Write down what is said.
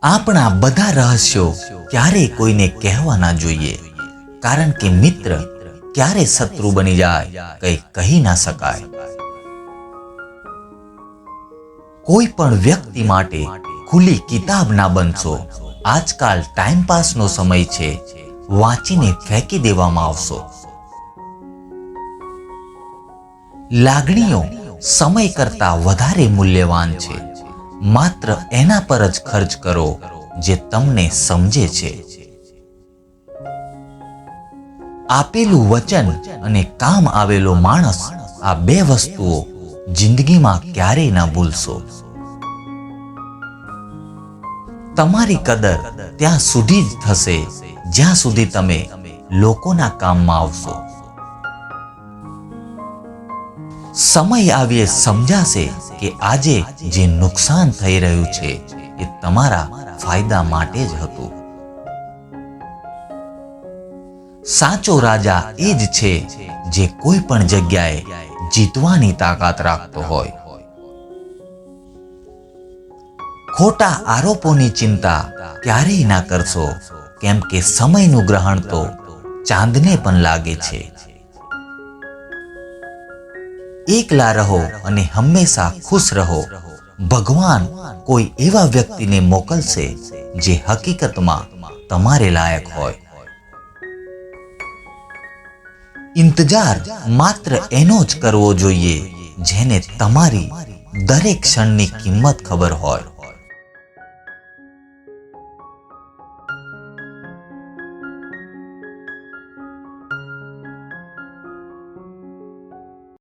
આપણા બધા રહસ્યો ક્યારેય કોઈને કહેવા ના જોઈએ, કારણ કે મિત્ર ક્યારે શત્રુ બની જાય કઈ કહી ના શકાય. કોઈ પણ વ્યક્તિ માટે ખુલ્લી કિતાબ ના બનશો. આજકાલ ટાઈમપાસનો સમય છે, વાંચીને ફેંકી દેવામાં આવશો. લાગણીઓ સમય કરતા વધારે મૂલ્યવાન છે. માત્ર એના પર જ ખર્ચ કરો જે તમને સમજે છે. આપેલું વચન અને કામ આવેલો માણસ, આ બે વસ્તુઓ જિંદગીમાં ક્યારેય ના ભૂલશો. તમારી કદર ત્યાં સુધી જ થશે જ્યાં સુધી તમે લોકોના કામમાં આવશો. સમય આવ્યે સમજાશે કે આજે જે નુકસાન થઈ રહ્યું છે એ તમારા ફાયદા માટે જ હતું. સાચો રાજા એ જ છે જે કોઈ પણ જગ્યાએ જીતવાની તાકાત રાખતો હોય. ખોટા આરોપોની ચિંતા ક્યારેય ના કરશો, કેમ કે સમયનું ગ્રહણ તો ચાંદને પણ લાગે છે. એકલા રહો અને હંમેશા ખુશ રહો. ભગવાન કોઈ એવા વ્યક્તિને મોકલશે જે હકીકતમાં તમારે લાયક હોય. ઇંતજાર માત્ર એનો જ કરવો જોઈએ જેને તમારી દરેક ક્ષણની કિંમત ખબર હોય.